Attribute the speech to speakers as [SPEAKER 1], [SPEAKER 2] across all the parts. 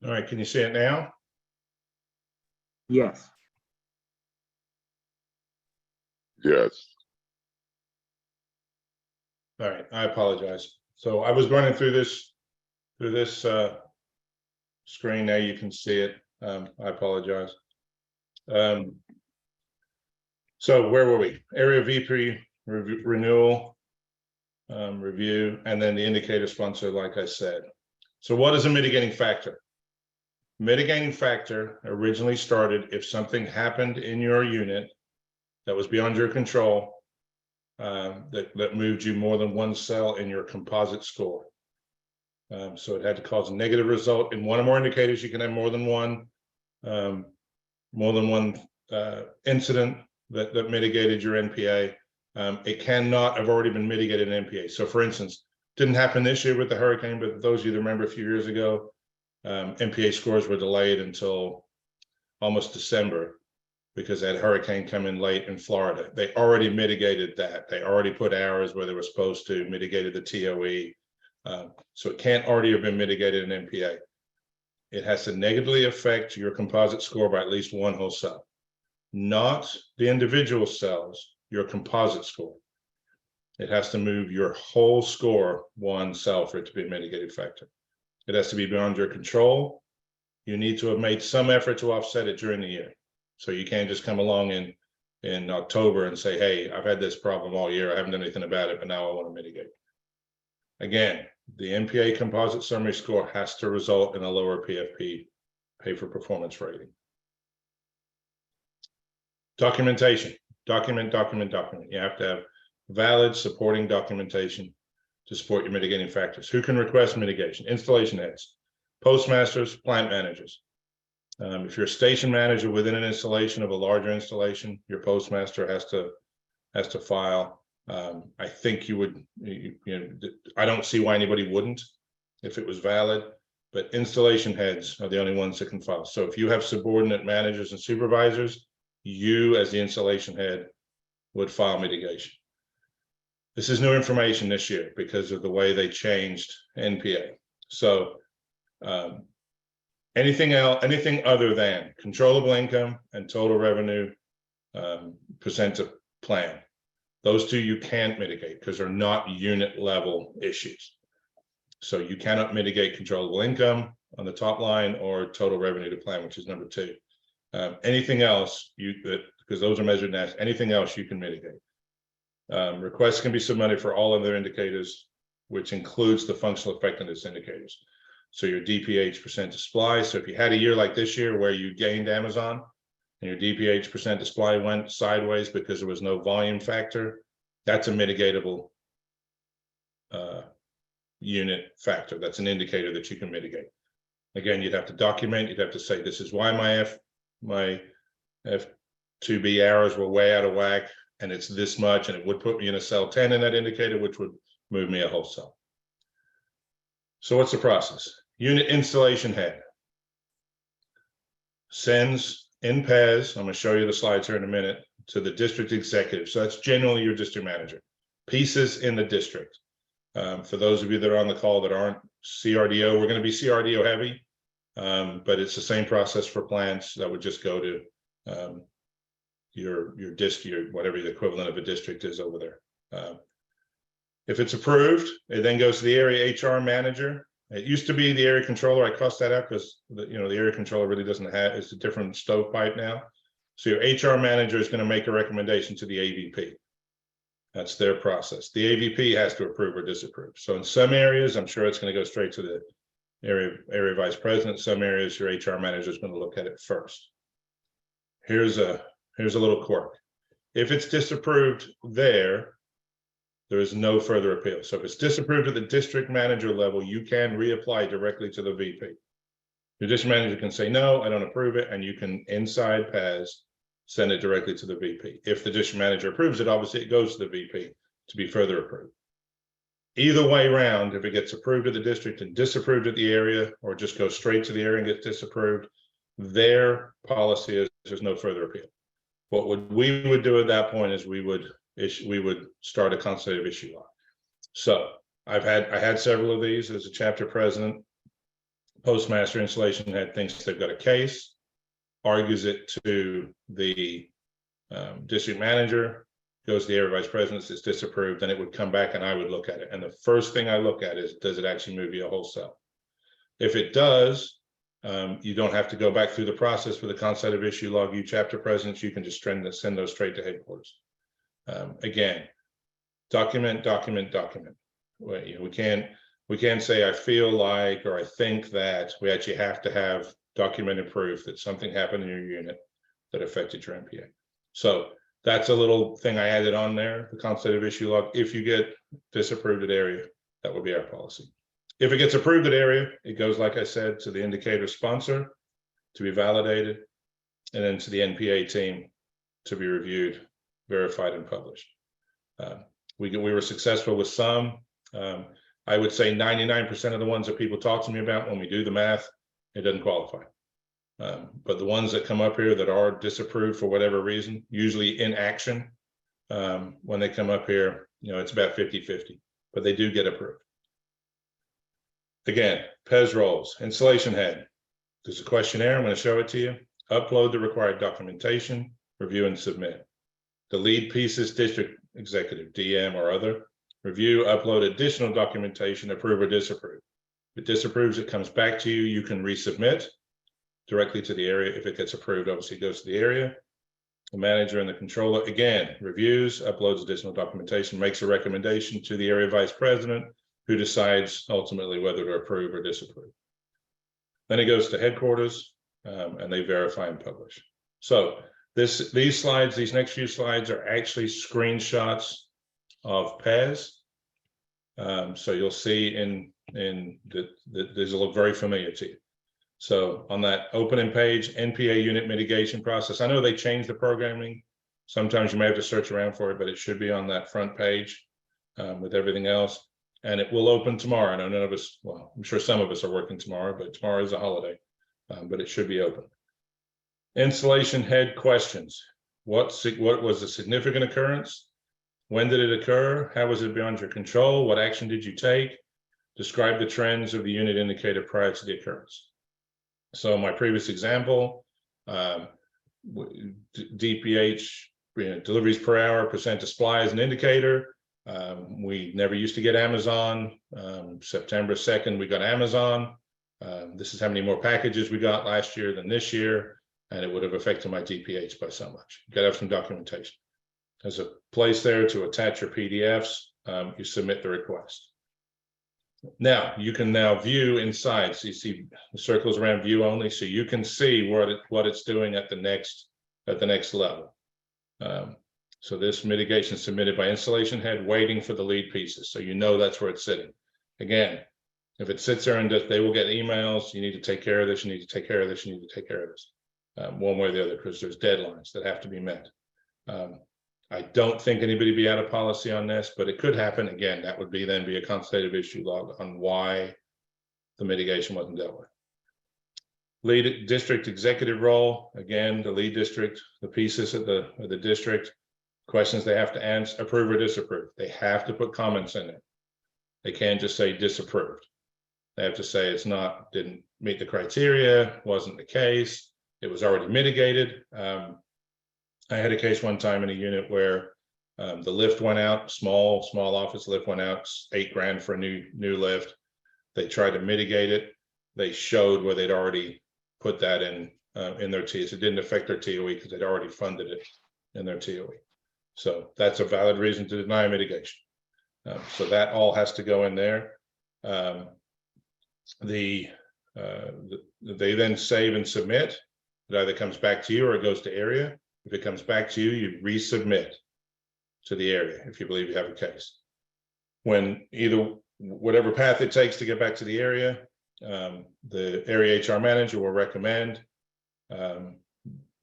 [SPEAKER 1] All right, can you see it now?
[SPEAKER 2] Yes.
[SPEAKER 3] Yes.
[SPEAKER 1] All right, I apologize. So I was running through this screen. Now you can see it. I apologize. So where were we? Area VP renewal, review, and then the indicator sponsor, like I said. So what is a mitigating factor? Mitigating factor originally started if something happened in your unit that was beyond your control, that moved you more than one cell in your composite score. So it had to cause a negative result in one or more indicators. You can have more than one incident that mitigated your NPA. It cannot have already been mitigated in NPA. So for instance, didn't happen this year with the hurricane, but those of you that remember a few years ago, NPA scores were delayed until almost December because that hurricane come in late in Florida. They already mitigated that. They already put hours where they were supposed to, mitigated the TOE. So it can't already have been mitigated in NPA. It has to negatively affect your composite score by at least one whole cell, not the individual cells, your composite score. It has to move your whole score one cell for it to be a mitigating factor. It has to be beyond your control. You need to have made some effort to offset it during the year. So you can't just come along in October and say, hey, I've had this problem all year. I haven't done anything about it, but now I want to mitigate. Again, the NPA composite summary score has to result in a lower PFP, pay for performance rating. Documentation, document. You have to have valid supporting documentation to support your mitigating factors. Who can request mitigation? Installation heads, postmasters, plant managers. If you're a station manager within an installation of a larger installation, your postmaster has to file. I think you would, I don't see why anybody wouldn't if it was valid, but installation heads are the only ones that can file. So if you have subordinate managers and supervisors, you as the installation head would file mitigation. This is new information this year because of the way they changed NPA. So anything else, anything other than controllable income and total revenue percent of plan, those two you can't mitigate because they're not unit level issues. So you cannot mitigate controllable income on the top line or total revenue to plan, which is number 2. Anything else because those are measured as anything else you can mitigate. Requests can be submitted for all other indicators, which includes the functional effectiveness indicators. So your DPH percent to supply. So if you had a year like this year where you gained Amazon and your DPH percent to supply went sideways because there was no volume factor, that's a mitigatable unit factor. That's an indicator that you can mitigate. Again, you'd have to document, you'd have to say, this is why my F2B hours were way out of whack, and it's this much, and it would put me in a cell 10 in that indicator, which would move me a whole cell. So what's the process? Unit installation head sends in PAS, I'm going to show you the slides here in a minute, to the district executive. So that's generally your district manager. Pieces in the district. For those of you that are on the call that aren't CRDO, we're going to be CRDO heavy, but it's the same process for plants that would just go to your district, whatever the equivalent of a district is over there. If it's approved, it then goes to the area HR manager. It used to be the area controller. I crossed that out because the area controller really doesn't have, it's a different stovepipe now. So your HR manager is going to make a recommendation to the AVP. That's their process. The AVP has to approve or disapprove. So in some areas, I'm sure it's going to go straight to the area vice president. Some areas, your HR manager is going to look at it first. Here's a little quirk. If it's disapproved there is no further appeal. So if it's disapproved at the district manager level, you can reapply directly to the VP. Your district manager can say, no, I don't approve it. And you can, inside PAS, send it directly to the VP. If the district manager approves it, obviously it goes to the VP to be further approved. Either way around, if it gets approved at the district and disapproved at the area, or just goes straight to the area and gets disapproved, their policy is there's no further appeal. What we would do at that point is we would start a consultative issue law. So I had several of these as a chapter president. Postmaster installation head thinks they've got a case, argues it to the district manager, goes to the area vice president, it's disapproved, then it would come back and I would look at it. And the first thing I look at is, does it actually move via wholesale? If it does, you don't have to go back through the process with the concept of issue log, you chapter presidents, you can just send those straight to headquarters. Again, document. We can't say I feel like, or I think that. We actually have to have documented proof that something happened in your unit that affected your NPA. So that's a little thing I added on there, the concept of issue log. If you get disapproved at area, that would be our policy. If it gets approved at area, it goes, like I said, to the indicator sponsor to be validated, and then to the NPA team to be reviewed, verified, and published. We were successful with some. I would say 99% of the ones that people talk to me about, when we do the math, it doesn't qualify. But the ones that come up here that are disapproved for whatever reason, usually in action, when they come up here, it's about 50-50, but they do get approved. Again, PES roles, installation head. There's a questionnaire, I'm going to show it to you. Upload the required documentation, review and submit. The lead pieces district executive, DM or other, review, upload additional documentation, approve or disapprove. If it disapproves, it comes back to you. You can resubmit directly to the area. If it gets approved, obviously it goes to the area. The manager and the controller, again, reviews, uploads additional documentation, makes a recommendation to the area vice president, who decides ultimately whether to approve or disapprove. Then it goes to headquarters, and they verify and publish. So these slides, these next few slides are actually screenshots of PES. So you'll see these will look very familiar to you. So on that opening page, NPA unit mitigation process. I know they changed the programming. Sometimes you may have to search around for it, but it should be on that front page with everything else. And it will open tomorrow. I know none of us, well, I'm sure some of us are working tomorrow, but tomorrow is a holiday, but it should be open. Installation head questions. What was a significant occurrence? When did it occur? How was it beyond your control? What action did you take? Describe the trends of the unit indicator prior to the occurrence. So my previous example, DPH, deliveries per hour, percent to supply as an indicator. We never used to get Amazon. September 2nd, we got Amazon. This is how many more packages we got last year than this year, and it would have affected my DPH by so much. You got to have some documentation. There's a place there to attach your PDFs. You submit the request. Now you can now view inside. So you see the circles around view only, so you can see what it's doing at the next level. So this mitigation is submitted by installation head, waiting for the lead pieces. So that's where it's sitting. Again, if it sits there and they will get emails, you need to take care of this, you need to take care of this, you need to take care of this, one way or the other, because there's deadlines that have to be met. I don't think anybody be out of policy on this, but it could happen. Again, that would then be a consultative issue log on why the mitigation wasn't dealt with. Lead district executive role, again, the lead district, the pieces of the district, questions they have to answer, approve or disapprove. They have to put comments in it. They can't just say disapproved. They have to say didn't meet the criteria, wasn't the case, it was already mitigated. I had a case one time in a unit where the lift went out, small office lift went out, $8,000 for a new lift. They tried to mitigate it. They showed where they'd already put that in their TOE. It didn't affect their TOE because they'd already funded it in their TOE. So that's a valid reason to deny mitigation. So that all has to go in there. They then save and submit. It either comes back to you or it goes to area. If it comes back to you, you resubmit to the area if you believe you have a case. When whatever path it takes to get back to the area, the area HR manager will recommend.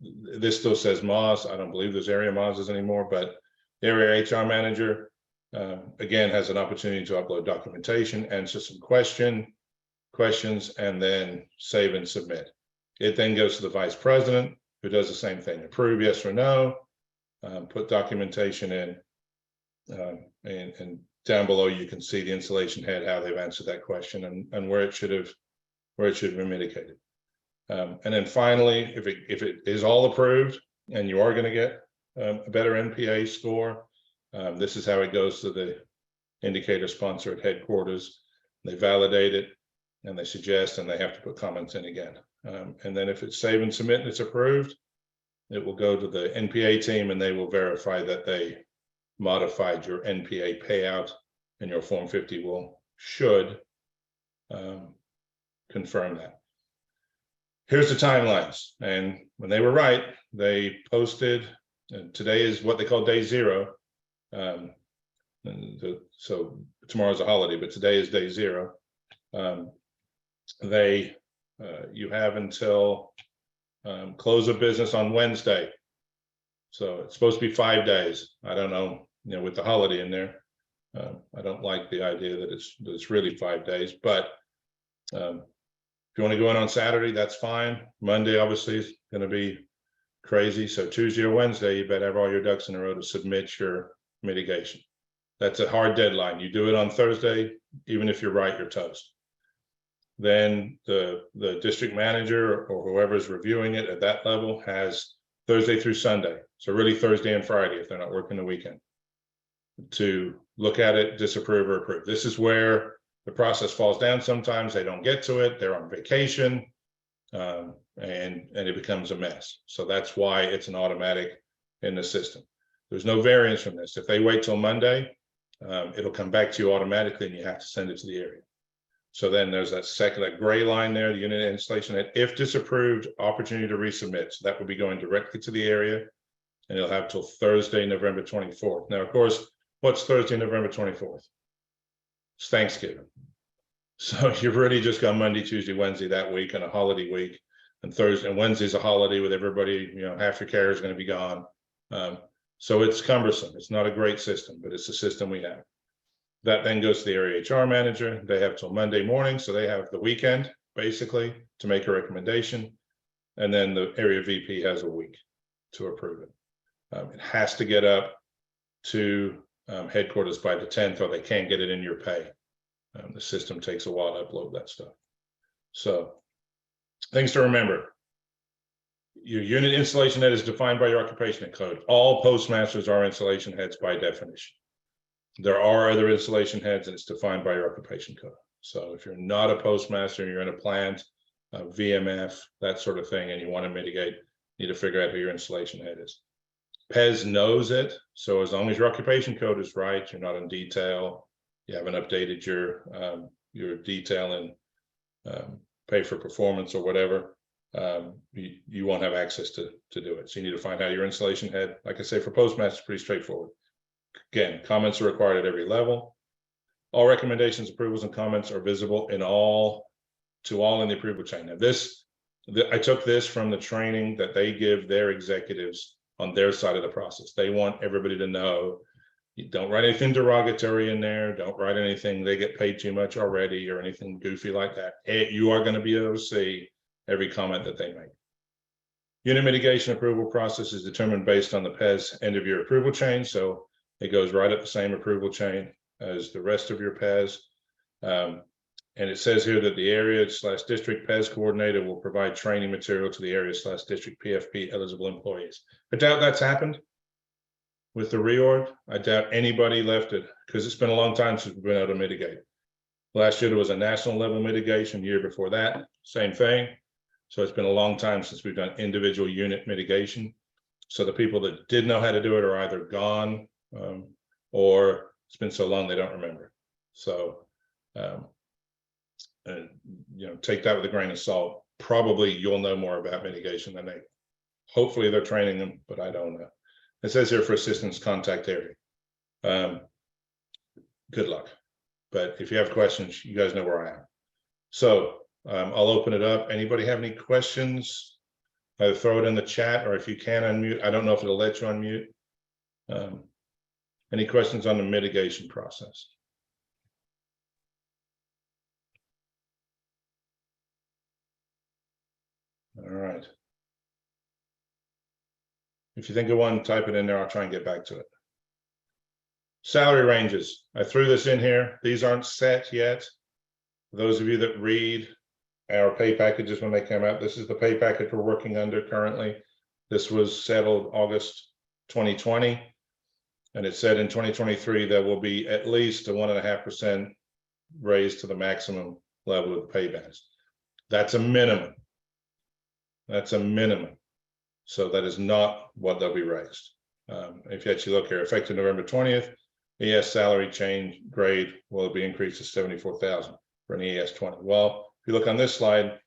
[SPEAKER 1] This still says MOS. I don't believe there's area MOSs anymore, but the area HR manager, again, has an opportunity to upload documentation, answer some questions, and then save and submit. It then goes to the vice president, who does the same thing, approve yes or no, put documentation in, and down below you can see the installation head, how they've answered that question and where it should have where it should be mitigated. And then finally, if it is all approved and you are going to get a better NPA score, this is how it goes to the indicator sponsor at headquarters. They validate it and they suggest, and they have to put comments in again. And then if it's save and submit and it's approved, it will go to the NPA team and they will verify that they modified your NPA payout, and your Form 50 should confirm that. Here's the timelines, and when they were right, they posted, today is what they call day 0. So tomorrow's a holiday, but today is day 0. You have until close of business on Wednesday. So it's supposed to be 5 days. I don't know, with the holiday in there. I don't like the idea that it's really 5 days, but if you want to go in on Saturday, that's fine. Monday obviously is going to be crazy. So Tuesday or Wednesday, you better have all your ducks in a row to submit your mitigation. That's a hard deadline. You do it on Thursday, even if you're right, you're toast. Then the district manager or whoever's reviewing it at that level has Thursday through Sunday. So really Thursday and Friday, if they're not working the weekend, to look at it, disapprove or approve. This is where the process falls down. Sometimes they don't get to it. They're on vacation, and it becomes a mess. So that's why it's an automatic in the system. There's no variance from this. If they wait till Monday, it'll come back to you automatically and you have to send it to the area. So then there's that gray line there, the unit installation head, if disapproved, opportunity to resubmit. So that will be going directly to the area, and it'll have till Thursday, November 24th. Now, of course, what's Thursday, November 24th? It's Thanksgiving. So you've already just got Monday, Tuesday, Wednesday that week and a holiday week, and Thursday and Wednesday's a holiday with everybody, half your care is going to be gone. So it's cumbersome. It's not a great system, but it's the system we have. That then goes to the area HR manager. They have till Monday morning, so they have the weekend basically to make a recommendation, and then the area VP has a week to approve it. It has to get up to headquarters by the 10th, or they can't get it in your pay. The system takes a while to upload that stuff. So things to remember. Your unit installation head is defined by your occupation code. All postmasters are installation heads by definition. There are other installation heads, and it's defined by your occupation code. So if you're not a postmaster, you're in a plant, VMF, that sort of thing, and you want to mitigate, you need to figure out who your installation head is. PES knows it, so as long as your occupation code is right, you're not in detail, you haven't updated your detail and pay for performance or whatever, you won't have access to do it. So you need to find out your installation head. Like I say, for postmasters, pretty straightforward. Again, comments are required at every level. All recommendations, approvals, and comments are visible to all in the approval chain. Now I took this from the training that they give their executives on their side of the process. They want everybody to know, you don't write anything derogatory in there. Don't write anything, they get paid too much already or anything goofy like that. You are going to be able to see every comment that they make. Unit mitigation approval process is determined based on the PES end of your approval chain. So it goes right up the same approval chain as the rest of your PES. And it says here that the area/district PES coordinator will provide training material to the area/district PFP eligible employees. I doubt that's happened with the reorg. I doubt anybody left it because it's been a long time since we've been able to mitigate. Last year there was a national level mitigation, year before that, same thing. So it's been a long time since we've done individual unit mitigation. So the people that did know how to do it are either gone, or it's been so long they don't remember. So take that with a grain of salt. Probably you'll know more about mitigation than they. Hopefully they're training them, but I don't know. It says here for assistance, contact area. Good luck. But if you have questions, you guys know where I am. So I'll open it up. Anybody have any questions? Either throw it in the chat, or if you can unmute. I don't know if it'll let you unmute. Any questions on the mitigation process? All right. If you think of one, type it in there. I'll try and get back to it. Salary ranges. I threw this in here. These aren't set yet. For those of you that read our pay packages when they come out. This is the pay package we're working under currently. This was settled August 2020. And it said in 2023, there will be at least a 1.5% raise to the maximum level of the pay bands. That's a minimum. That's a minimum. So that is not what they'll be raised. If you actually look here, effective November 20th, ES salary change grade will be increased to 74,000 for an ES 20. Well, if you look on this slide,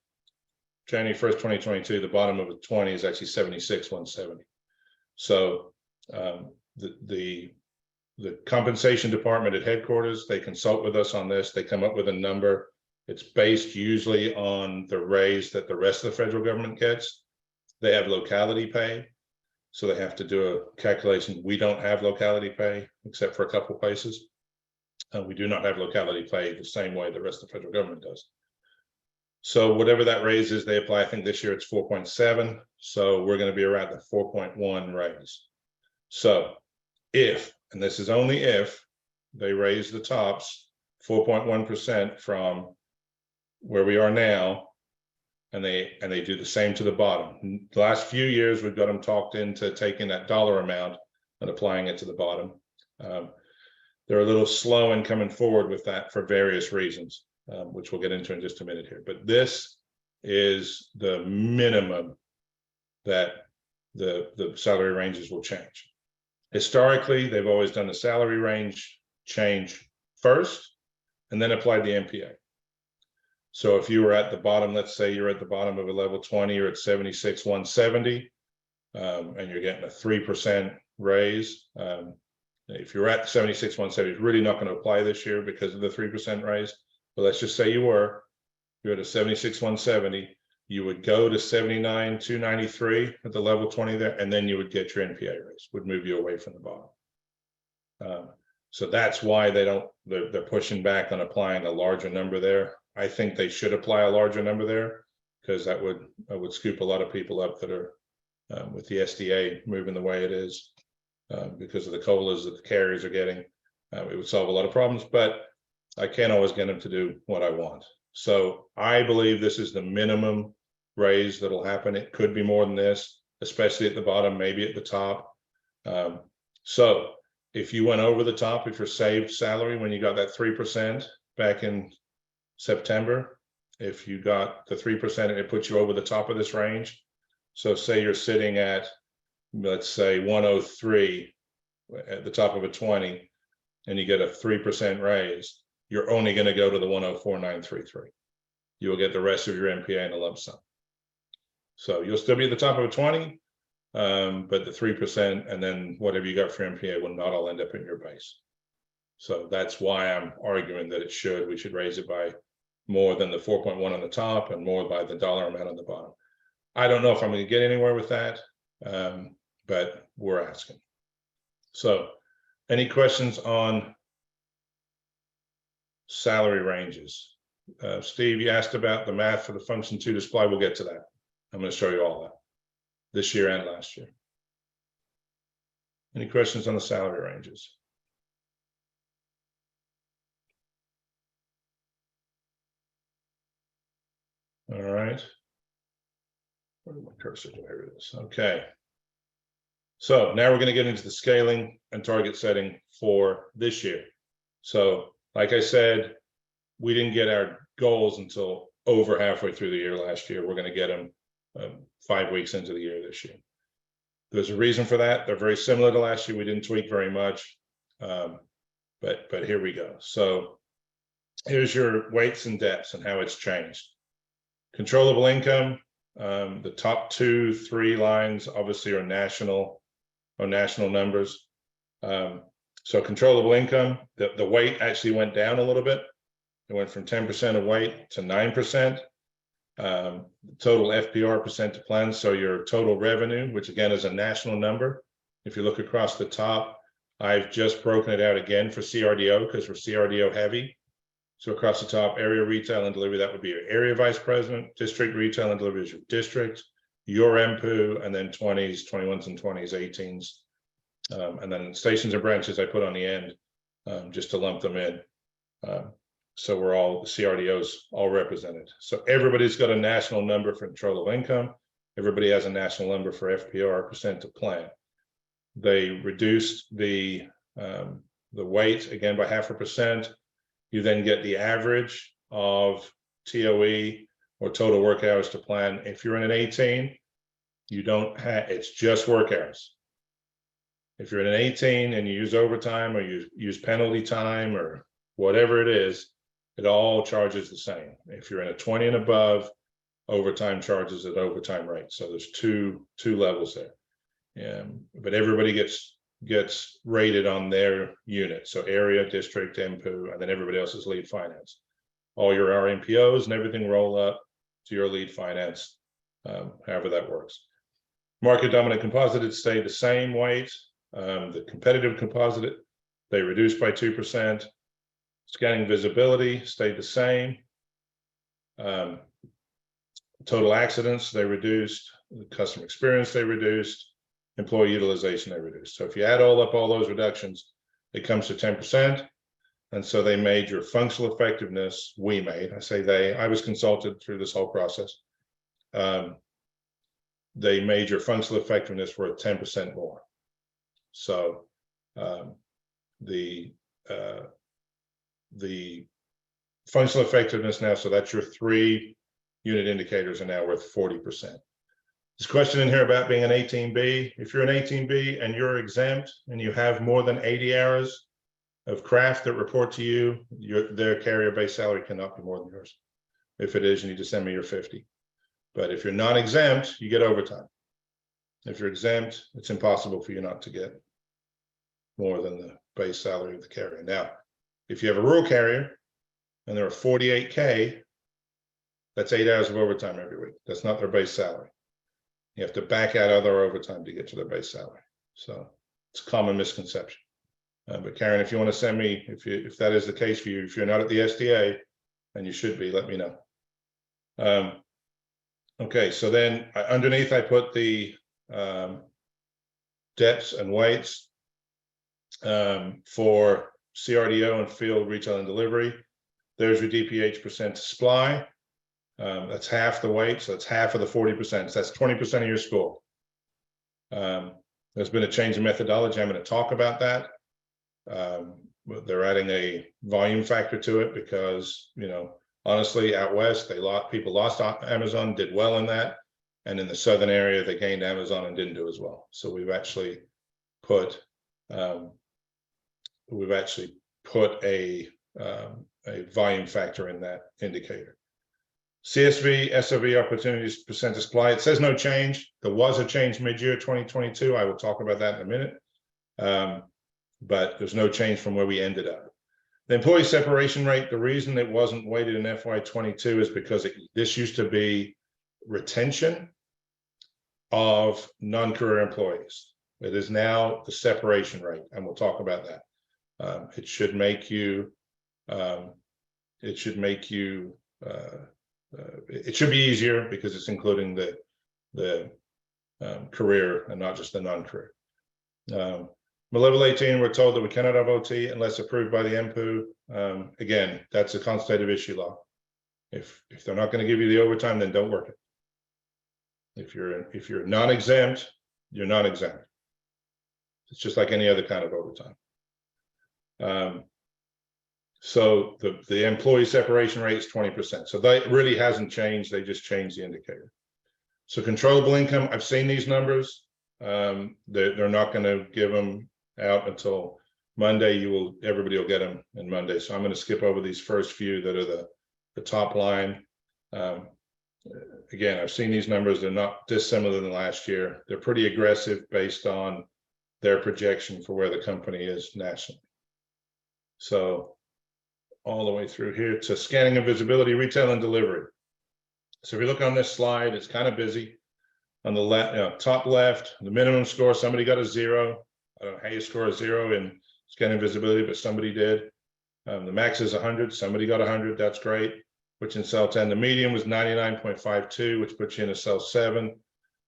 [SPEAKER 1] January 1st, 2022, the bottom of a 20 is actually 76,170. So the compensation department at headquarters, they consult with us on this. They come up with a number. It's based usually on the raise that the rest of the federal government gets. They have locality pay, so they have to do a calculation. We don't have locality pay except for a couple of places. We do not have locality pay the same way the rest of the federal government does. So whatever that raise is, they apply. I think this year it's 4.7. So we're going to be around the 4.1 raise. So if, and this is only if, they raise the tops 4.1% from where we are now, and they do the same to the bottom. The last few years, we've got them talked into taking that dollar amount and applying it to the bottom. They're a little slow in coming forward with that for various reasons, which we'll get into in just a minute here. But this is the minimum that the salary ranges will change. Historically, they've always done the salary range change first and then applied the NPA. So if you were at the bottom, let's say you're at the bottom of a level 20, you're at 76,170, and you're getting a 3% raise. If you're at 76,170, it's really not going to apply this year because of the 3% raise. But let's just say you're at a 76,170, you would go to 79,293 at the level 20 there, and then you would get your NPA raise, would move you away from the bottom. So that's why they're pushing back on applying a larger number there. I think they should apply a larger number there because that would scoop a lot of people up that are with the SDA moving the way it is because of the COLAs that the carriers are getting. It would solve a lot of problems, but I can't always get them to do what I want. So I believe this is the minimum raise that'll happen. It could be more than this, especially at the bottom, maybe at the top. So if you went over the top, if your saved salary, when you got that 3% back in September, if you got the 3%, it puts you over the top of this range. So say you're sitting at, let's say 103 at the top of a 20, and you get a 3% raise, you're only going to go to the 104,933. You will get the rest of your NPA in a lump sum. So you'll still be at the top of a 20, but the 3% and then whatever you got for NPA will not all end up in your base. So that's why I'm arguing that we should raise it by more than the 4.1 on the top and more by the dollar amount on the bottom. I don't know if I'm going to get anywhere with that, but we're asking. So any questions on salary ranges? Steve, you asked about the math for the function 2 display. We'll get to that. I'm going to show you all that this year and last year. Any questions on the salary ranges? All right. Where did my cursor go? Here it is. Okay. So now we're going to get into the scaling and target setting for this year. So like I said, we didn't get our goals until over halfway through the year last year. We're going to get them 5 weeks into the year this year. There's a reason for that. They're very similar to last year. We didn't tweak very much, but here we go. So here's your weights and depths and how it's changed. Controllable income, the top 2-3 lines obviously are national numbers. So controllable income, the weight actually went down a little bit. It went from 10% of weight to 9%. Total FPR percent to plan, so your total revenue, which again is a national number. If you look across the top, I've just broken it out again for CRDO because we're CRDO heavy. So across the top, area retail and delivery, that would be your area vice president. District retail and delivery is your district, your MPU, and then 20s, 21s and 20s, 18s. And then stations and branches I put on the end just to lump them in. So we're all, CRDOs all represented. So everybody's got a national number for controllable income. Everybody has a national number for FPR, percent of plan. They reduced the weight again by 0.5%. You then get the average of TOE or total work hours to plan. If you're in an 18, you don't have, it's just work hours. If you're in an 18 and you use overtime or you use penalty time or whatever it is, it all charges the same. If you're in a 20 and above, overtime charges at overtime rate. So there's two levels there. But everybody gets rated on their unit. So area, district, MPU, and then everybody else is lead finance. All your RMPOs and everything roll up to your lead finance, however that works. Market dominant composite stayed the same weight. The competitive composite, they reduced by 2%. Scanning visibility stayed the same. Total accidents, they reduced. The customer experience, they reduced. Employee utilization, they reduced. So if you add all up all those reductions, it comes to 10%. And so they made your functional effectiveness, we made, I say they, I was consulted through this whole process. They made your functional effectiveness worth 10% more. So the functional effectiveness now, so that's your 3 unit indicators are now worth 40%. This question in here about being an 18B, if you're an 18B and you're exempt and you have more than 80 hours of craft that report to you, their carrier base salary cannot be more than yours. If it is, you need to send me your 50. But if you're not exempt, you get overtime. If you're exempt, it's impossible for you not to get more than the base salary of the carrier. Now, if you have a rural carrier and there are 48K, that's 8 hours of overtime every week. That's not their base salary. You have to back out other overtime to get to their base salary. So it's a common misconception. But Karen, if you want to send me, if that is the case for you, if you're not at the SDA, and you should be, let me know. Okay, so then underneath I put the depths and weights for CRDO and field retail and delivery. There's your DPH percent to supply. That's half the weight, so that's half of the 40%. So that's 20% of your score. There's been a change in methodology. I'm going to talk about that. They're adding a volume factor to it because, you know, honestly, out west, people lost Amazon, did well in that, and in the southern area, they gained Amazon and didn't do as well. So we've actually put a volume factor in that indicator. CSV, SOV opportunities percent to supply. It says no change. There was a change mid-year 2022. I will talk about that in a minute. But there's no change from where we ended up. The employee separation rate, the reason it wasn't weighted in FY22 is because this used to be retention of non-career employees. It is now the separation rate, and we'll talk about that. It should make you, it should be easier because it's including the career and not just the non-career. Level 18, we're told that we cannot have OT unless approved by the MPU. Again, that's a consultative issue law. If they're not going to give you the overtime, then don't work it. If you're non-exempt, you're non-exempt. It's just like any other kind of overtime. So the employee separation rate is 20%. So that really hasn't changed. They just changed the indicator. So controllable income, I've seen these numbers. They're not going to give them out until Monday. Everybody will get them in Monday. So I'm going to skip over these first few that are the top line. Again, I've seen these numbers. They're not dissimilar than last year. They're pretty aggressive based on their projection for where the company is nationally. So all the way through here to scanning and visibility, retail and delivery. So if you look on this slide, it's kind of busy. On the left, top left, the minimum score, somebody got a 0. I don't know how you score a 0 in scanning visibility, but somebody did. The max is 100. Somebody got 100. That's great. Which in cell 10, the median was 99.52, which puts you in a cell 7.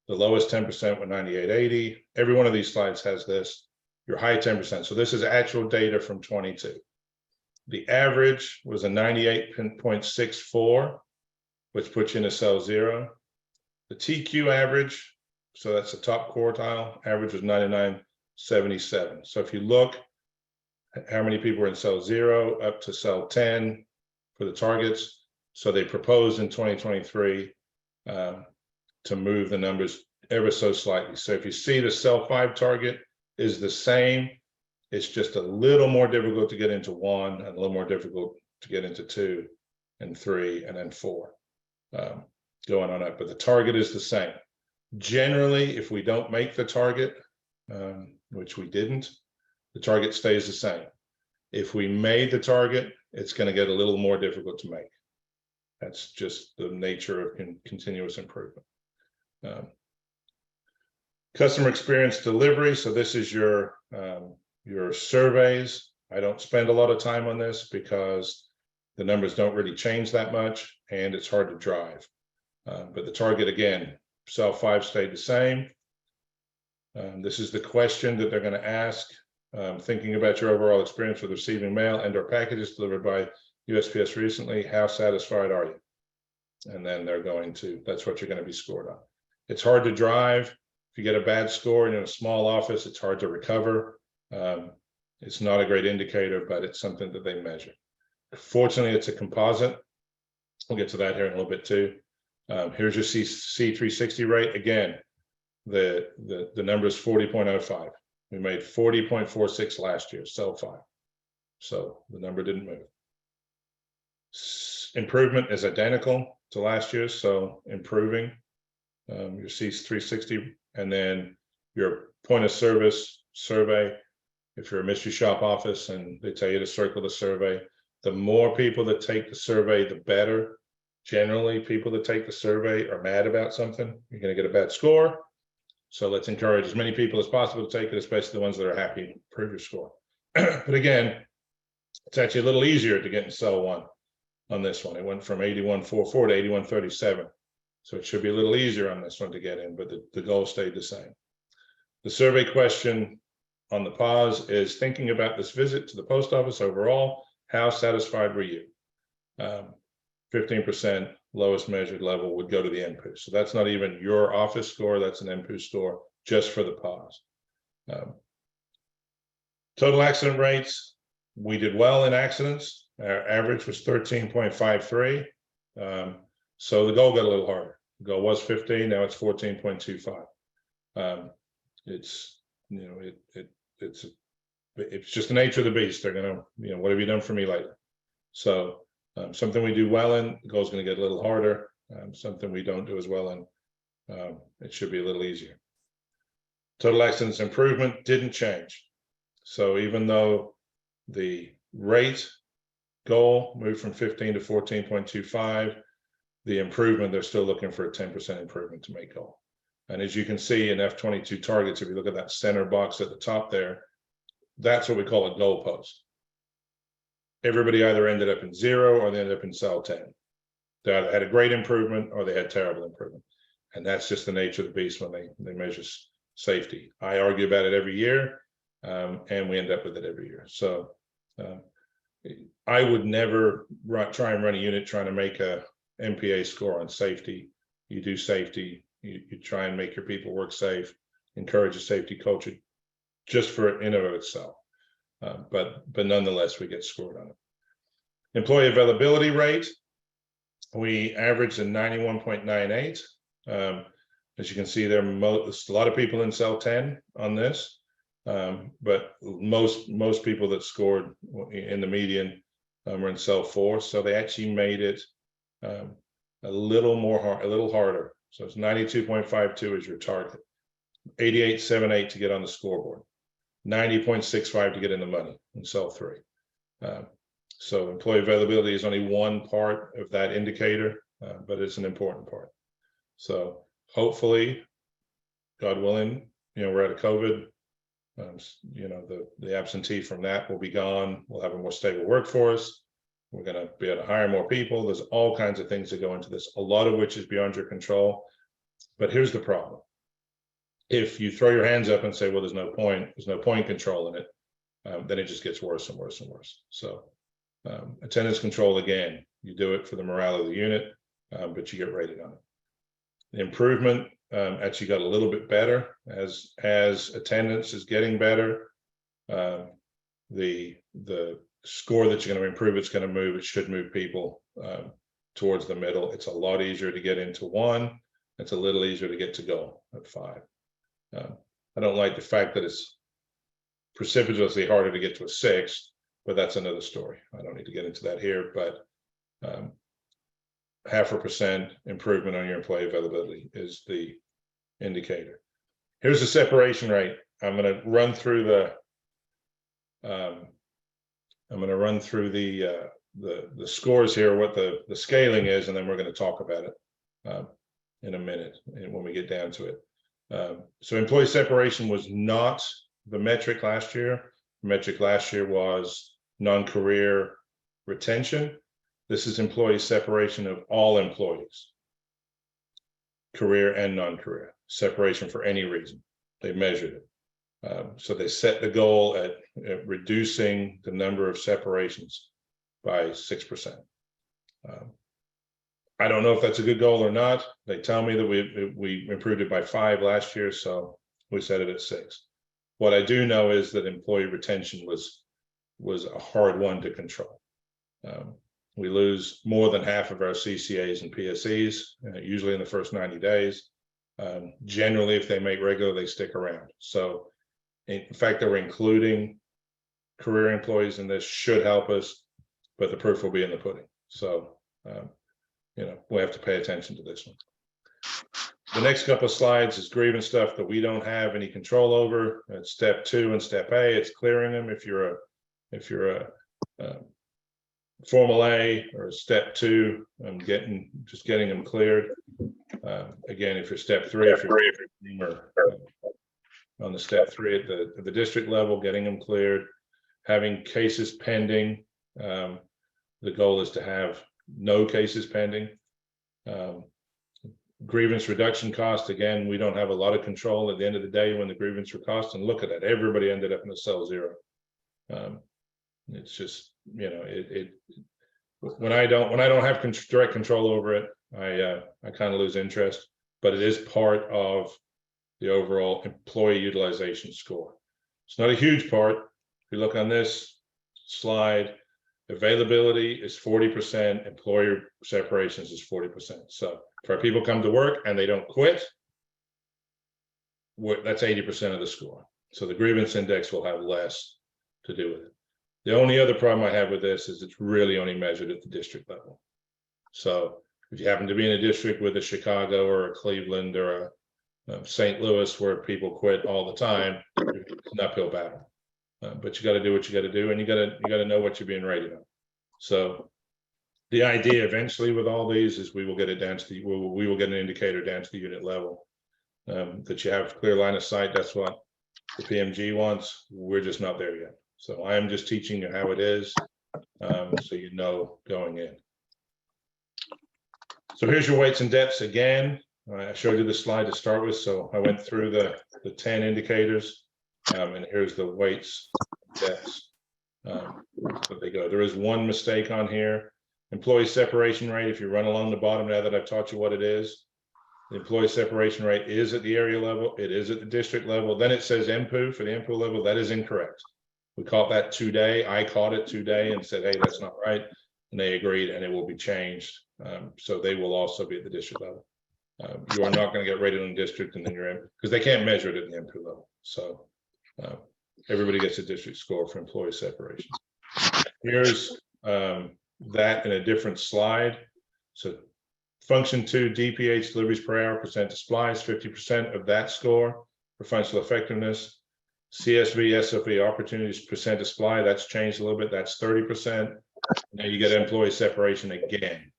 [SPEAKER 1] The lowest 10% were 98.80. Every one of these slides has this. Your high 10%. So this is actual data from 22. The average was a 98.64, which puts you in a cell 0. The TQ average, so that's the top quartile, average was 99.77. So if you look at how many people were in cell 0 up to cell 10 for the targets, so they proposed in 2023 to move the numbers ever so slightly. So if you see the cell 5 target is the same, it's just a little more difficult to get into 1 and a little more difficult to get into 2 and 3 and then 4, going on up, but the target is the same. Generally, if we don't make the target, which we didn't, the target stays the same. If we made the target, it's going to get a little more difficult to make. That's just the nature of continuous improvement. Customer experience delivery. So this is your surveys. I don't spend a lot of time on this because the numbers don't really change that much and it's hard to drive. But the target, again, cell 5 stayed the same. This is the question that they're going to ask. Thinking about your overall experience with receiving mail and or packages delivered by USPS recently, how satisfied are you? And then they're going to, that's what you're going to be scored on. It's hard to drive. If you get a bad score in a small office, it's hard to recover. It's not a great indicator, but it's something that they measure. Fortunately, it's a composite. We'll get to that here in a little bit too. Here's your C360 rate. Again, the number is 40.05. We made 40.46 last year, cell 5. So the number didn't move. Improvement is identical to last year, so improving your C360, and then your point of service survey. If you're a mystery shop office and they tell you to circle the survey, the more people that take the survey, the better. Generally, people that take the survey are mad about something. You're going to get a bad score. So let's encourage as many people as possible to take it, especially the ones that are happy to improve your score. But again, it's actually a little easier to get in cell 1 on this one. It went from 81.44 to 81.37. So it should be a little easier on this one to get in, but the goal stayed the same. The survey question on the pause is, thinking about this visit to the post office overall, how satisfied were you? 15% lowest measured level would go to the NPA. So that's not even your office score, that's an NPA score just for the pause. Total accident rates, we did well in accidents. Our average was 13.53. So the goal got a little harder. The goal was 15, now it's 14.25. It's, you know, it's just the nature of the beast. They're gonna, you know, what have you done for me lately? So something we do well in, the goal is going to get a little harder. Something we don't do as well in, it should be a little easier. Total accidents improvement didn't change. So even though the rate goal moved from 15 to 14.25, the improvement, they're still looking for a 10% improvement to make goal. And as you can see in F22 targets, if you look at that center box at the top there, that's what we call a goal post. Everybody either ended up in 0 or they ended up in cell 10. They either had a great improvement or they had terrible improvement. And that's just the nature of the beast when they measure safety. I argue about it every year, and we end up with it every year. So I would never try and run a unit trying to make a NPA score on safety. You do safety, you try and make your people work safe, encourage a safety culture just for in and of itself. But nonetheless, we get scored on it. Employee availability rate, we averaged a 91.98. As you can see there, there's a lot of people in cell 10 on this, but most people that scored in the median were in cell 4. So they actually made it a little harder. So it's 92.52 is your target, 88.78 to get on the scoreboard. 90.65 to get in the money in cell 3. So employee availability is only one part of that indicator, but it's an important part. So hopefully, God willing, you know, we're out of COVID. You know, the absentee from that will be gone. We'll have a more stable workforce. We're going to be able to hire more people. There's all kinds of things that go into this, a lot of which is beyond your control. But here's the problem. If you throw your hands up and say, well, there's no point controlling it, then it just gets worse and worse and worse. So Attendance control, again, you do it for the morale of the unit, but you get rated on it. The improvement actually got a little bit better as attendance is getting better. The score that you're going to improve, it's going to move. It should move people towards the middle. It's a lot easier to get into 1. It's a little easier to get to goal at 5. I don't like the fact that it's precipitously harder to get to a 6, but that's another story. I don't need to get into that here, but 0.5% improvement on your employee availability is the indicator. Here's the separation rate. I'm going to run through the scores here, what the scaling is, and then we're going to talk about it in a minute and when we get down to it. So employee separation was not the metric last year. The metric last year was non-career retention. This is employee separation of all employees, career and non-career, separation for any reason. They measured it. So they set the goal at reducing the number of separations by 6%. I don't know if that's a good goal or not. They tell me that we improved it by 5 last year, so we set it at 6. What I do know is that employee retention was a hard one to control. We lose more than half of our CCAs and PSEs, usually in the first 90 days. Generally, if they make regular, they stick around. So in fact, that we're including career employees in this should help us, but the proof will be in the pudding. So, we have to pay attention to this one. The next couple of slides is grievance stuff that we don't have any control over. It's step 2 and step A. It's clearing them. If you're a formal A or step 2, just getting them cleared. Again, if you're step 3, if you're on the step 3 at the district level, getting them cleared, having cases pending. The goal is to have no cases pending. Grievance reduction cost, again, we don't have a lot of control at the end of the day when the grievance were cost, and look at that, everybody ended up in a cell 0. It's just, when I don't have direct control over it, I kind of lose interest, but it is part of the overall employee utilization score. It's not a huge part. If you look on this slide, availability is 40%, employer separations is 40%. So if our people come to work and they don't quit, that's 80% of the score. So the grievance index will have less to do with it. The only other problem I have with this is it's really only measured at the district level. So if you happen to be in a district with a Chicago or a Cleveland or a St. Louis where people quit all the time, it's an uphill battle. But you got to do what you got to do, and you got to know what you're being rated on. So the idea eventually with all these is we will get it down to the we will get an indicator down to the unit level that you have clear line of sight. That's what the PMG wants. We're just not there yet. So I am just teaching you how it is, so you know going in. So here's your weights and depths again. I showed you the slide to start with, so I went through the 10 indicators. And here's the weights, depths, but they go. There is one mistake on here. Employee separation rate, if you run along the bottom now that I've taught you what it is, the employee separation rate is at the area level, it is at the district level. Then it says MPU for the MPU level. That is incorrect. We caught that today. I caught it today and said, hey, that's not right. And they agreed, and it will be changed. So they will also be at the district level. You are not going to get rated on district and then you're in, because they can't measure it at the MPU level. So everybody gets a district score for employee separation. Here's that in a different slide. So function 2, DPH, deliveries per hour, percent to splice, 50% of that score for functional effectiveness. CSV, SOV, opportunities, percent to supply, that's changed a little bit. That's 30%. Now you get employee separation again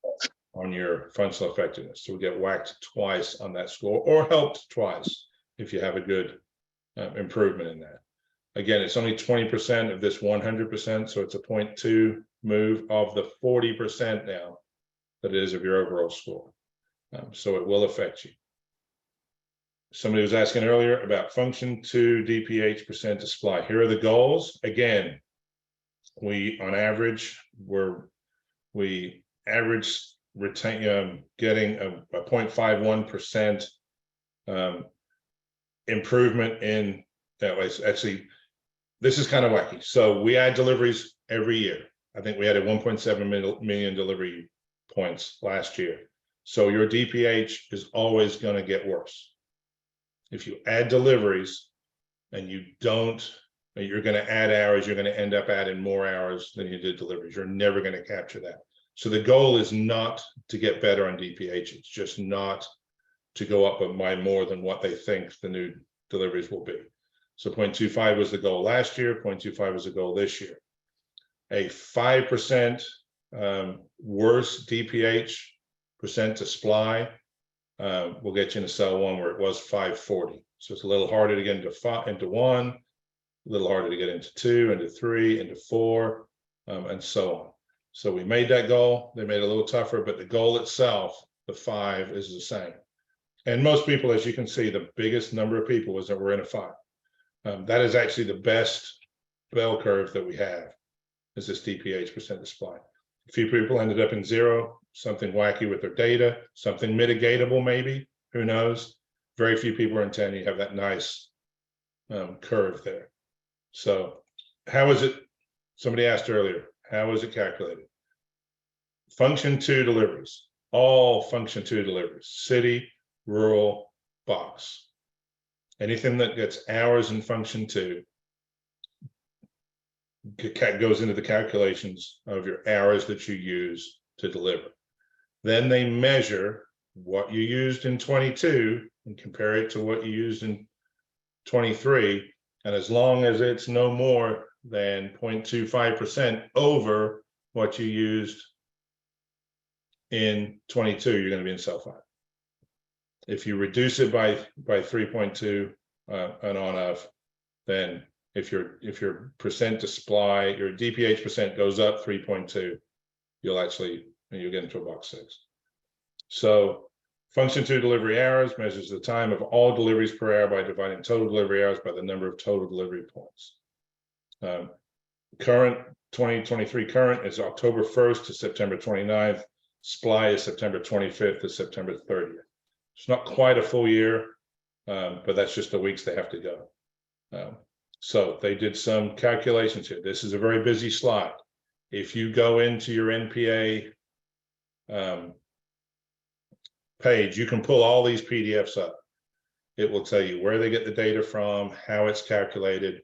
[SPEAKER 1] on your functional effectiveness. So we get whacked twice on that score, or helped twice if you have a good improvement in that. Again, it's only 20% of this 100%, so it's a 0.2 move of the 40% now that it is of your overall score. So it will affect you. Somebody was asking earlier about function 2, DPH, percent to supply. Here are the goals. Again, we on average we average retain getting a 0.51% improvement in that way. Actually, this is kind of wacky. So we add deliveries every year. I think we had a 1.7 million delivery points last year. So your DPH is always going to get worse. If you add deliveries and you don't, you're going to add hours, you're going to end up adding more hours than you did deliveries. You're never going to capture that. So the goal is not to get better on DPH. It's just not to go up by more than what they think the new deliveries will be. So 0.25 was the goal last year, 0.25 was the goal this year. A 5% worse DPH percent to supply will get you into cell one where it was 540. So it's a little harder to get into one, a little harder to get into two, into three, into four, and so on. So we made that goal. They made it a little tougher, but the goal itself, the 5, is the same. And most people, as you can see, the biggest number of people was that we're in a 5. That is actually the best bell curve that we have, is this DPH percent to supply. A few people ended up in 0, something wacky with their data, something mitigatable maybe, who knows? Very few people are in 10. You have that nice curve there. So how is it, somebody asked earlier, how is it calculated? Function 2 deliveries, all function 2 deliveries, city, rural, box. Anything that gets hours in function 2 goes into the calculations of your hours that you use to deliver. Then they measure what you used in 22 and compare it to what you used in 23. And as long as it's no more than 0.25% over what you used in 22, you're going to be in cell 5. If you reduce it by 3.2 and on off, then if your percent to supply, your DPH percent goes up 3.2, you'll get into a box 6. So function 2 delivery hours measures the time of all deliveries per hour by dividing total delivery hours by the number of total delivery points. Current 2023 current is October 1st to September 29th. Supply is September 25th to September 30th. It's not quite a full year, but that's just the weeks they have to go. So they did some calculations here. This is a very busy slide. If you go into your NPA page, you can pull all these PDFs up. It will tell you where they get the data from, how it's calculated,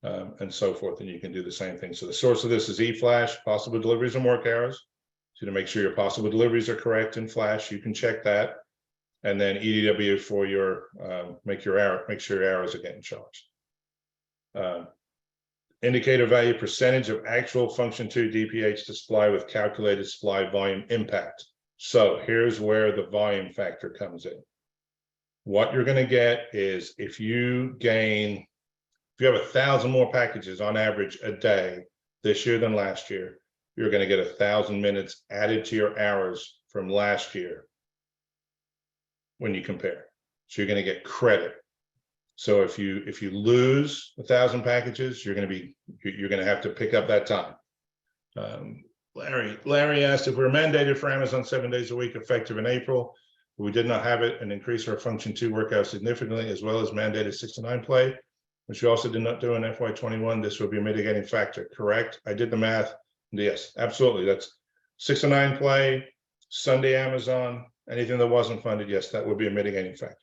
[SPEAKER 1] and so forth, and you can do the same thing. So the source of this is eFlash, possible deliveries and work hours. So to make sure your possible deliveries are correct in Flash, you can check that. And then EDW for your make sure your hours are getting charged. Indicator value percentage of actual function 2 DPH to supply with calculated supply volume impact. So here's where the volume factor comes in. What you're going to get is if you have 1,000 more packages on average a day this year than last year, you're going to get 1,000 minutes added to your hours from last year when you compare. So you're going to get credit. So if you lose 1,000 packages, you're going to have to pick up that time. Larry asked if we're mandated for Amazon 7 days a week effective in April. We did not have it and increase our function 2 workout significantly, as well as mandated 6 to 9 play, which we also did not do in FY21. This will be a mitigating factor. Correct? I did the math. Yes, absolutely. That's 6 to 9 play, Sunday Amazon, anything that wasn't funded. Yes, that would be a mitigating factor.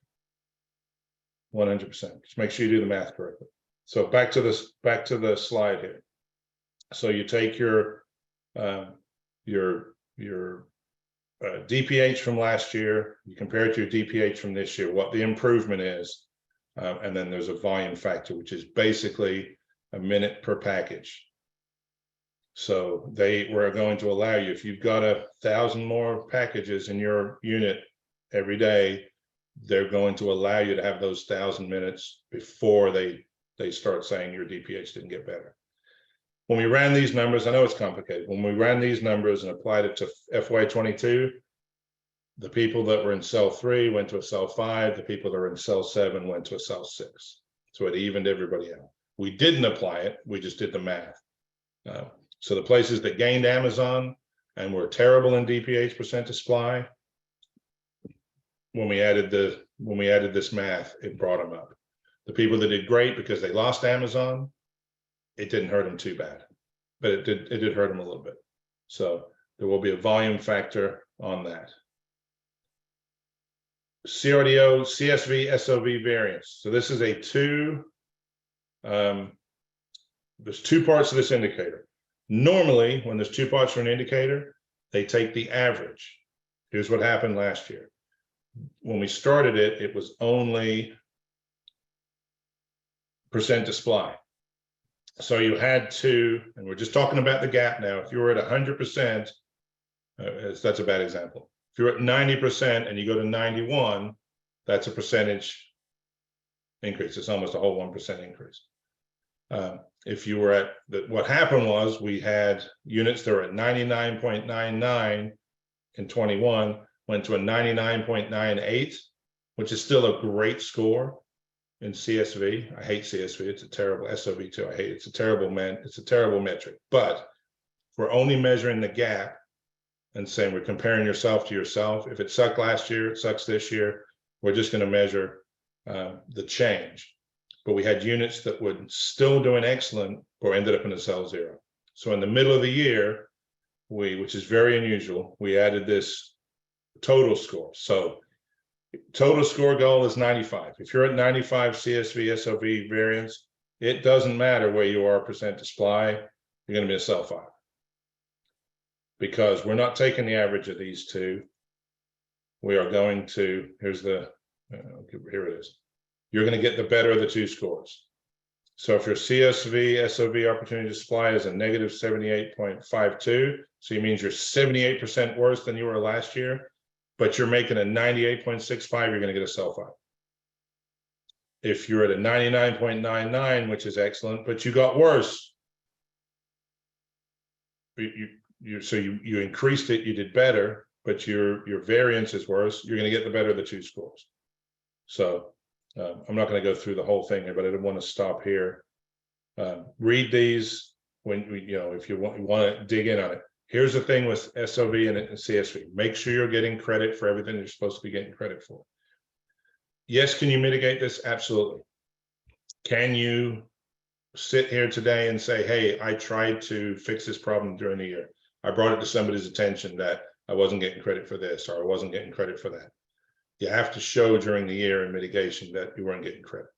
[SPEAKER 1] 100%. Just make sure you do the math correctly. So back to the slide here. So you take your DPH from last year, you compare it to your DPH from this year, what the improvement is, and then there's a volume factor, which is basically a minute per package. So they were going to allow you, if you've got 1,000 more packages in your unit every day, they're going to allow you to have those 1,000 minutes before they start saying your DPH didn't get better. When we ran these numbers, I know it's complicated. When we ran these numbers and applied it to FY22, the people that were in cell 3 went to a cell 5. The people that were in cell 7 went to a cell 6. So it evened everybody out. We didn't apply it. We just did the math. So the places that gained Amazon and were terrible in DPH percent to supply, when we added this math, it brought them up. The people that did great because they lost Amazon, it didn't hurt them too bad, but it did hurt them a little bit. So there will be a volume factor on that. CRDO, CSV, SOV variance. So this is a there's two parts of this indicator. Normally, when there's two parts for an indicator, they take the average. Here's what happened last year. When we started it, it was only percent to supply. So you had to, and we're just talking about the gap now. If you were at 100%, that's a bad example. If you're at 90% and you go to 91, that's a percentage increase. It's almost a whole 1% increase. If you were at what happened was we had units that were at 99.99 in 21, went to a 99.98, which is still a great score in CSV. I hate CSV. It's a terrible SOV too. I hate it. It's a terrible metric. But we're only measuring the gap and saying we're comparing yourself to yourself. If it sucked last year, it sucks this year. We're just going to measure the change. But we had units that were still doing excellent or ended up in a cell zero. So in the middle of the year, which is very unusual, we added this total score. So total score goal is 95. If you're at 95 CSV, SOV variance, it doesn't matter where you are percent to supply, you're going to be a cell 5. Because we're not taking the average of these two. We are going to, here it is. You're going to get the better of the two scores. So if your CSV, SOV opportunity to supply is a negative 78.52, so it means you're 78% worse than you were last year, but you're making a 98.65, you're going to get a cell 5. If you're at a 99.99, which is excellent, but you got worse, you increased it, you did better, but your variance is worse, you're going to get the better of the two scores. So I'm not going to go through the whole thing here, but I didn't want to stop here. Read these when if you want to dig in on it. Here's the thing with SOV and CSV. Make sure you're getting credit for everything you're supposed to be getting credit for. Yes, can you mitigate this? Absolutely. Can you sit here today and say, hey, I tried to fix this problem during the year. I brought it to somebody's attention that I wasn't getting credit for this or I wasn't getting credit for that. You have to show during the year in mitigation that you weren't getting credit.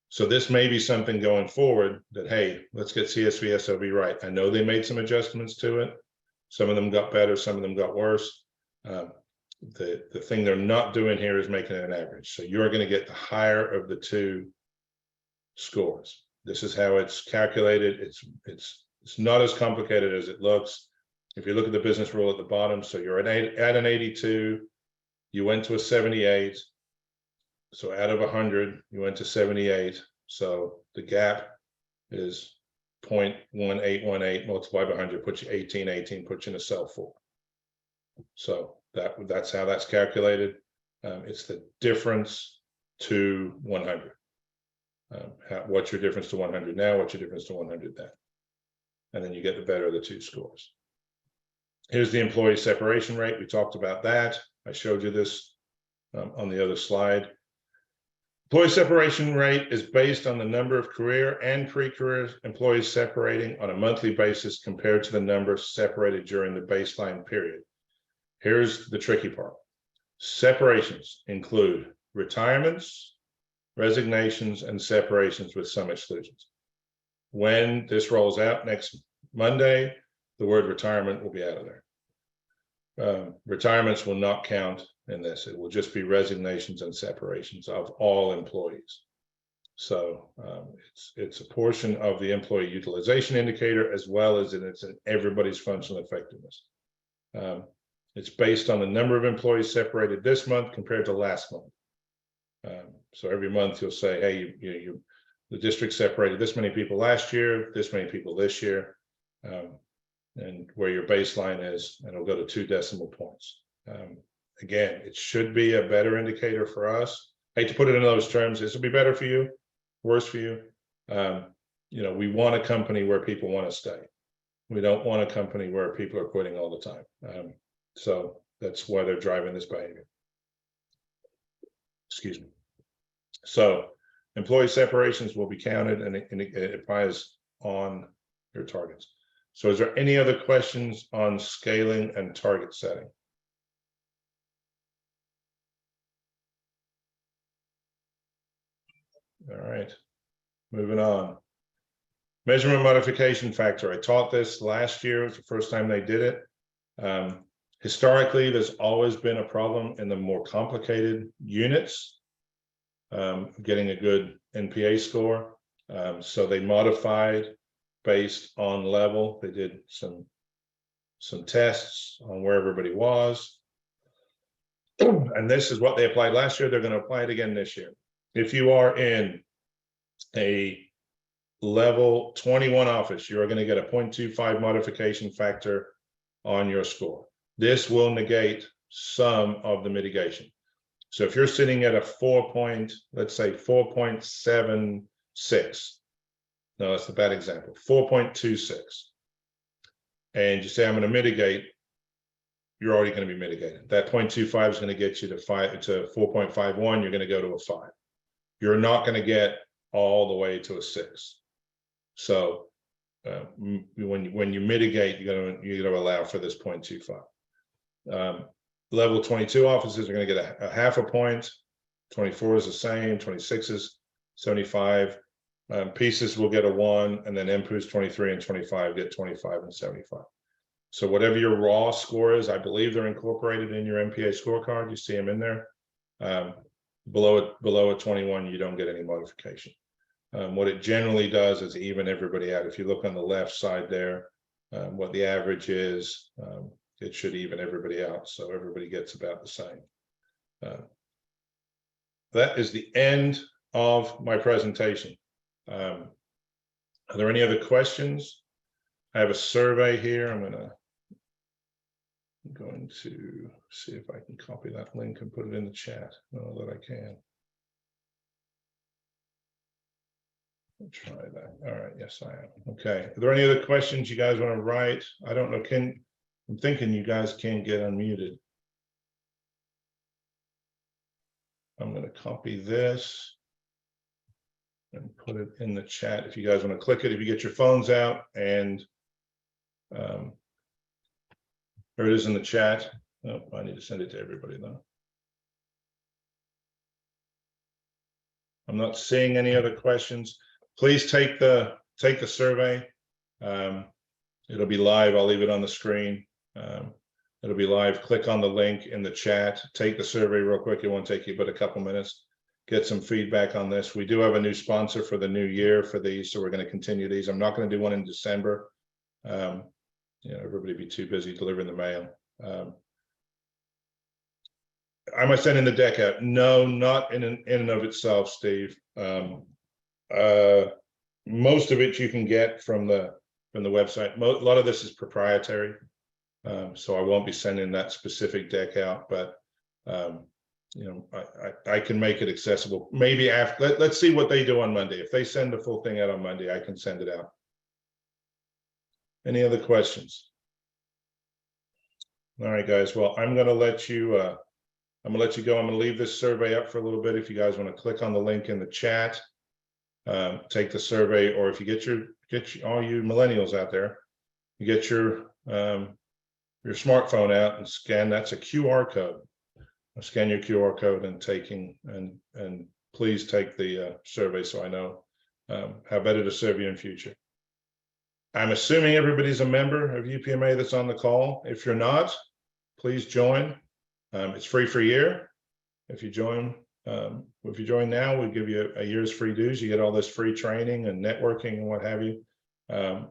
[SPEAKER 1] So this may be something going forward that, hey, let's get CSV, SOV right. I know they made some adjustments to it. Some of them got better, some of them got worse. The thing they're not doing here is making it an average. So you're going to get the higher of the two scores. This is how it's calculated. It's not as complicated as it looks. If you look at the business rule at the bottom, so you're at an 82, you went to a 78. So out of 100, you went to 78. So the gap is 0.1818 multiplied by 100, puts you 18, puts you in a cell 4. So that's how that's calculated. It's the difference to 100. What's your difference to 100 now? What's your difference to 100 then? And then you get the better of the two scores. Here's the employee separation rate. We talked about that. I showed you this on the other slide. Employee separation rate is based on the number of career and pre-career employees separating on a monthly basis compared to the number separated during the baseline period. Here's the tricky part. Separations include retirements, resignations, and separations with some exclusions. When this rolls out next Monday, the word retirement will be out of there. Retirements will not count in this. It will just be resignations and separations of all employees. So it's a portion of the employee utilization indicator as well as it's in everybody's functional effectiveness. It's based on the number of employees separated this month compared to last month. So every month you'll say, hey, the district separated this many people last year, this many people this year, and where your baseline is, and it'll go to 2 decimal points. Again, it should be a better indicator for us. I hate to put it in those terms. This will be better for you, worse for you. We want a company where people want to stay. We don't want a company where people are quitting all the time. So that's why they're driving this behavior. Excuse me. So employee separations will be counted, and it applies on your targets. So is there any other questions on scaling and target setting? All right, moving on. Measurement modification factor. I taught this last year. It was the first time they did it. Historically, there's always been a problem in the more complicated units, getting a good NPA score. So they modified based on level. They did some tests on where everybody was. And this is what they applied last year. They're going to apply it again this year. If you are in a level 21 office, you're going to get a 0.25 modification factor on your score. This will negate some of the mitigation. So if you're sitting at a let's say 4.76, no, that's a bad example, 4.26, and you say, I'm going to mitigate, you're already going to be mitigated. That 0.25 is going to get you to 4.51, you're going to go to a 5. You're not going to get all the way to a 6. So when you mitigate, you're going to allow for this 0.25. Level 22 offices are going to get a half a point. 24 is the same. 26 is 75. Pieces will get a 1, and then MPUs 23 and 25 get 25 and 75. So whatever your raw score is, I believe they're incorporated in your NPA scorecard. You see them in there. Below a 21, you don't get any modification. What it generally does is even everybody out. If you look on the left side there, what the average is, it should even everybody out. So everybody gets about the same. That is the end of my presentation. Are there any other questions? I have a survey here. I'm going to see if I can copy that link and put it in the chat. Oh, that I can. I'll try that. All right. Yes, I am. Okay. Are there any other questions you guys want to write? I don't know. I'm thinking you guys can't get unmuted. I'm going to copy this and put it in the chat if you guys want to click it. If you get your phones out, and there it is in the chat. Oh, I need to send it to everybody though. I'm not seeing any other questions. Please take the survey. It'll be live. I'll leave it on the screen. It'll be live. Click on the link in the chat. Take the survey real quick. It won't take you but a couple minutes. Get some feedback on this. We do have a new sponsor for the new year for these, so we're going to continue these. I'm not going to do one in December. Everybody be too busy delivering the mail. Am I sending the deck out? No, not in and of itself, Steve. Most of it you can get from the website. A lot of this is proprietary, so I won't be sending that specific deck out. But I can make it accessible. Maybe after. Let's see what they do on Monday. If they send the full thing out on Monday, I can send it out. Any other questions? All right, guys. Well, I'm going to let you go. I'm going to leave this survey up for a little bit. If you guys want to click on the link in the chat, take the survey, or if you get all you millennials out there, you get your smartphone out and scan. That's a QR code. Scan your QR code and please take the survey so I know how better to serve you in future. I'm assuming everybody's a member of UPMA that's on the call. If you're not, please join. It's free for a year. If you join now, we give you a year's free dues. You get all this free training and networking and what have you. And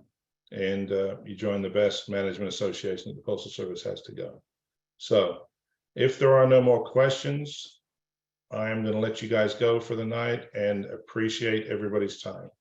[SPEAKER 1] you join the best management association that the Postal Service has to go. So if there are no more questions, I'm going to let you guys go for the night and appreciate everybody's time.